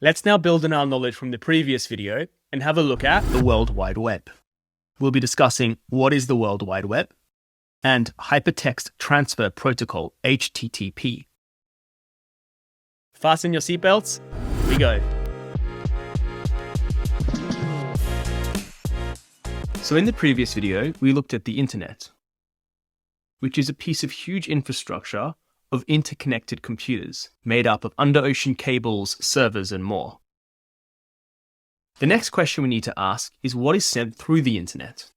Let's now build on our knowledge from the previous video and have a look at the World Wide Web. We'll be discussing what is the World Wide Web and Hypertext Transfer Protocol, HTTP. Fasten your seatbelts, we go. So in the previous video, we looked at the internet, which is a piece of huge infrastructure of interconnected computers made up of under-ocean cables, servers, and more. The next question we need to ask is what is sent through the internet?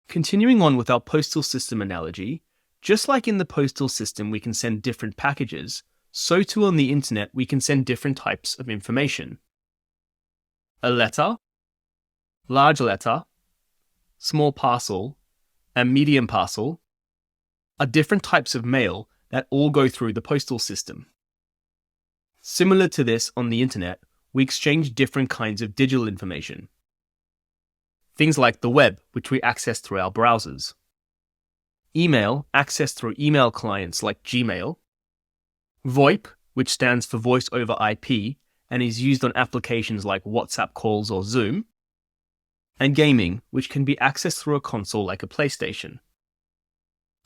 Continuing on with our postal system analogy, just like in the postal system we can send different packages, so too on the internet we can send different types of information. A letter, large letter, small parcel, and medium parcel are different types of mail that all go through the postal system. Similar to this on the internet, we exchange different kinds of digital information. Things like the web, which we access through our browsers. Email, accessed through email clients like Gmail. VoIP, which stands for Voice over IP and is used on applications like WhatsApp calls or Zoom. And gaming, which can be accessed through a console like a PlayStation.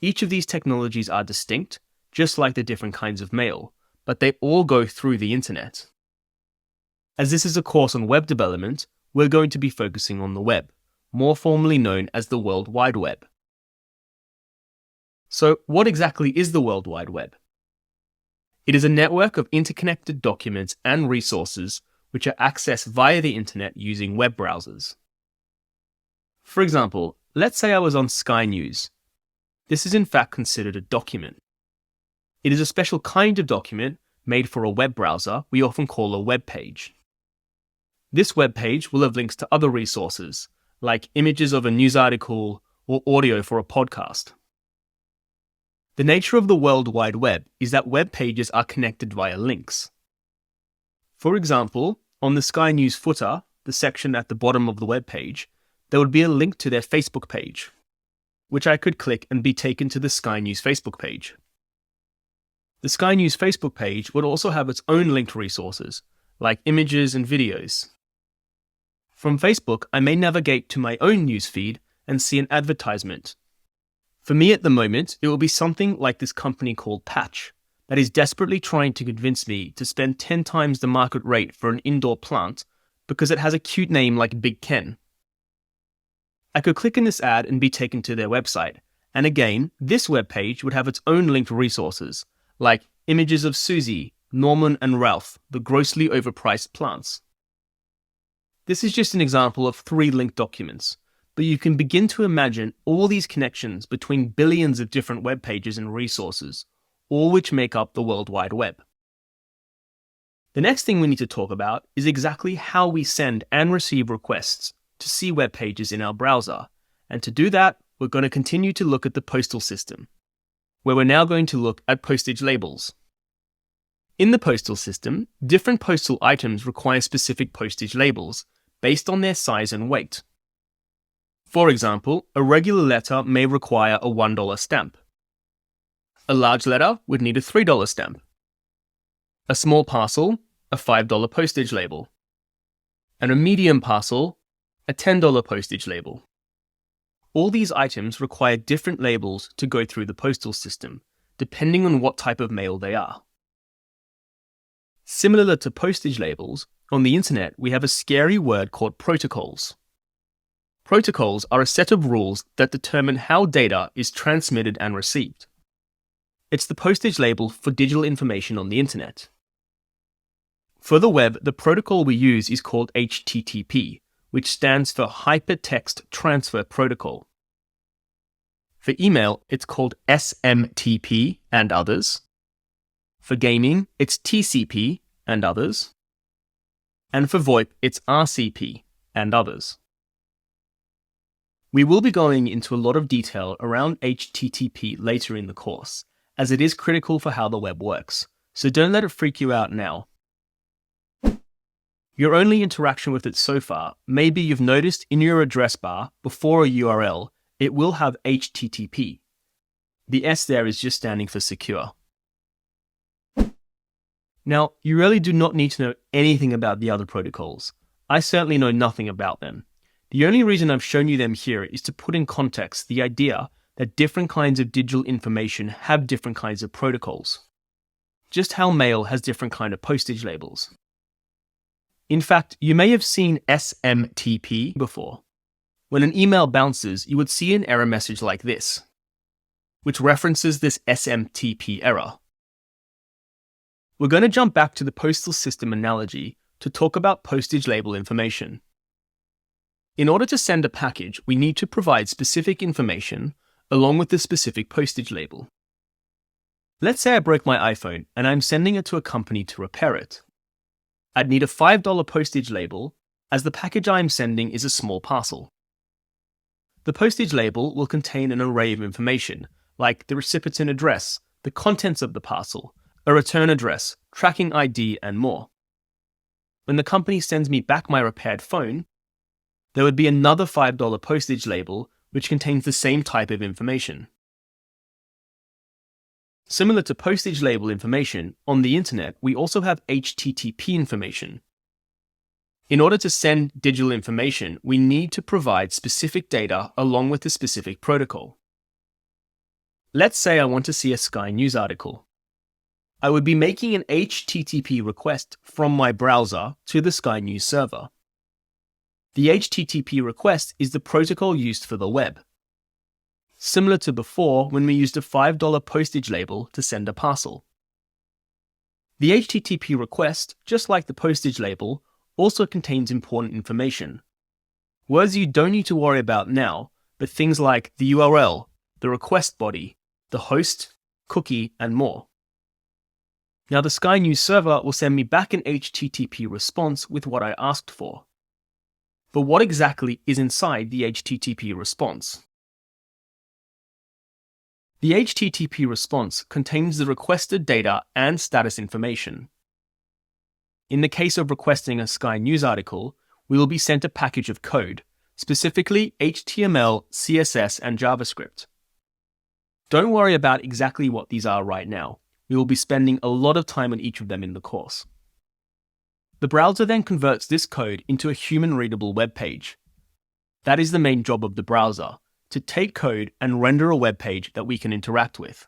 Each of these technologies are distinct, just like the different kinds of mail, but they all go through the internet. As this is a course on web development, we're going to be focusing on the web, more formally known as the World Wide Web. So, what exactly is the World Wide Web? It is a network of interconnected documents and resources which are accessed via the internet using web browsers. For example, let's say I was on Sky News. This is in fact considered a document. It is a special kind of document made for a web browser we often call a web page. This web page will have links to other resources, like images of a news article or audio for a podcast. The nature of the World Wide Web is that web pages are connected via links. For example, on the Sky News footer, the section at the bottom of the web page, there would be a link to their Facebook page, which I could click and be taken to the Sky News Facebook page. The Sky News Facebook page would also have its own linked resources, like images and videos. From Facebook, I may navigate to my own newsfeed and see an advertisement. For me at the moment, it will be something like this company called Patch, that is desperately trying to convince me to spend 10 times the market rate for an indoor plant because it has a cute name like Big Ken. I could click in this ad and be taken to their website, and again, this web page would have its own linked resources, like images of Susie, Norman, and Ralph, the grossly overpriced plants. This is just an example of 3 linked documents, but you can begin to imagine all these connections between billions of different web pages and resources, all which make up the World Wide Web. The next thing we need to talk about is exactly how we send and receive requests to see web pages in our browser, and to do that, we're going to continue to look at the postal system, where we're now going to look at postage labels. In the postal system, different postal items require specific postage labels based on their size and weight. For example, a regular letter may require a $1 stamp. A large letter would need a $3 stamp. A small parcel, a $5 postage label. And a medium parcel, a $10 postage label. All these items require different labels to go through the postal system, depending on what type of mail they are. Similar to postage labels, on the internet we have a scary word called protocols. Protocols are a set of rules that determine how data is transmitted and received. It's the postage label for digital information on the internet. For the web, the protocol we use is called HTTP, which stands for Hypertext Transfer Protocol. For email, it's called SMTP and others. For gaming, it's TCP and others. And for VoIP, it's RCP and others. We will be going into a lot of detail around HTTP later in the course, as it is critical for how the web works, so don't let it freak you out now. Your only interaction with it so far, maybe you've noticed in your address bar, before a URL, it will have HTTP. The S there is just standing for secure. Now, you really do not need to know anything about the other protocols. I certainly know nothing about them. The only reason I've shown you them here is to put in context the idea that different kinds of digital information have different kinds of protocols. Just how mail has different kinds of postage labels. In fact, you may have seen SMTP before. When an email bounces, you would see an error message like this, which references this SMTP error. We're going to jump back to the postal system analogy to talk about postage label information. In order to send a package, we need to provide specific information along with the specific postage label. Let's say I broke my iPhone and I'm sending it to a company to repair it. I'd need a $5 postage label as the package I'm sending is a small parcel. The postage label will contain an array of information like the recipient address, the contents of the parcel, a return address, tracking ID, and more. When the company sends me back my repaired phone, there would be another $5 postage label which contains the same type of information. Similar to postage label information, on the internet we also have HTTP information. In order to send digital information, we need to provide specific data along with a specific protocol. Let's say I want to see a Sky News article. I would be making an HTTP request from my browser to the Sky News server. The HTTP request is the protocol used for the web. Similar to before when we used a $5 postage label to send a parcel. The HTTP request, just like the postage label, also contains important information. Words you don't need to worry about now, but things like the URL, the request body, the host, cookie, and more. Now the Sky News server will send me back an HTTP response with what I asked for. But what exactly is inside the HTTP response? The HTTP response contains the requested data and status information. In the case of requesting a Sky News article, we will be sent a package of code, specifically HTML, CSS, and JavaScript. Don't worry about exactly what these are right now. We will be spending a lot of time on each of them in the course. The browser then converts this code into a human-readable web page. That is the main job of the browser, to take code and render a web page that we can interact with.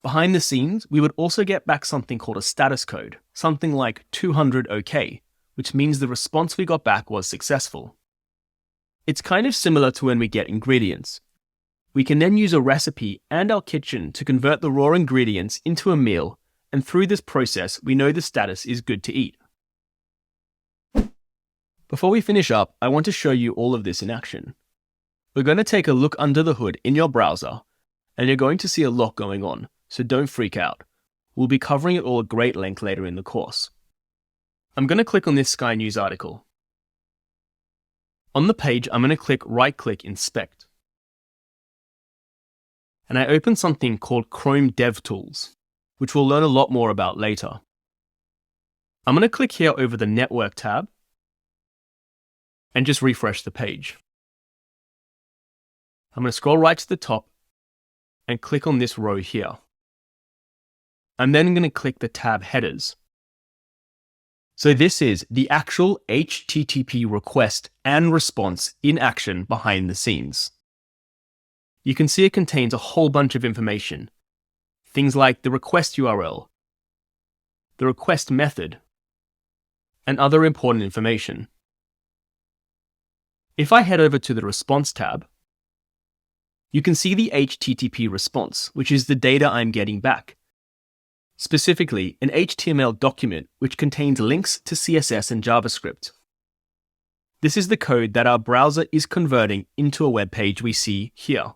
Behind the scenes, we would also get back something called a status code, something like 200 OK, which means the response we got back was successful. It's kind of similar to when we get ingredients. We can then use a recipe and our kitchen to convert the raw ingredients into a meal, and through this process, we know the status is good to eat. Before we finish up, I want to show you all of this in action. We're going to take a look under the hood in your browser, and you're going to see a lot going on, so don't freak out. We'll be covering it all at great length later in the course. I'm going to click on this Sky News article. On the page, I'm going to click right-click Inspect. And I open something called Chrome DevTools, which we'll learn a lot more about later. I'm going to click here over the Network tab and just refresh the page. I'm going to scroll right to the top and click on this row here. I'm then going to click the tab Headers. So this is the actual HTTP request and response in action behind the scenes. You can see it contains a whole bunch of information. Things like the request URL, the request method, and other important information. If I head over to the Response tab, you can see the HTTP response, which is the data I'm getting back. Specifically, an HTML document which contains links to CSS and JavaScript. This is the code that our browser is converting into a web page we see here.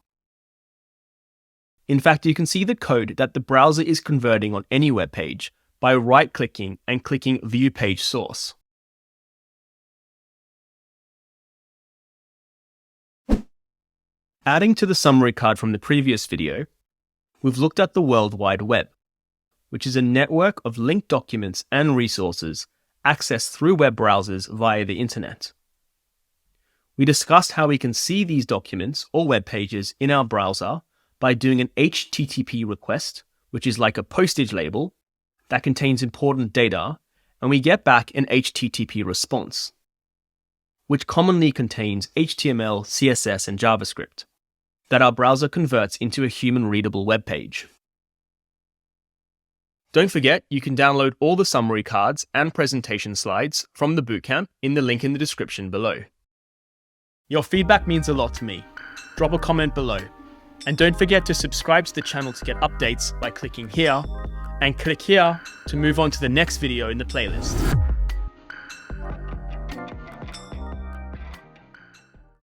In fact, you can see the code that the browser is converting on any web page by right-clicking and clicking View Page Source. Adding to the summary card from the previous video, we've looked at the World Wide Web, which is a network of linked documents and resources accessed through web browsers via the internet. We discussed how we can see these documents or web pages in our browser by doing an HTTP request, which is like a postage label, that contains important data, and we get back an HTTP response, which commonly contains HTML, CSS, and JavaScript that our browser converts into a human-readable web page. Don't forget, you can download all the summary cards and presentation slides from the bootcamp in the link in the description below. Your feedback means a lot to me. Drop a comment below. And don't forget to subscribe to the channel to get updates by clicking here, and click here to move on to the next video in the playlist.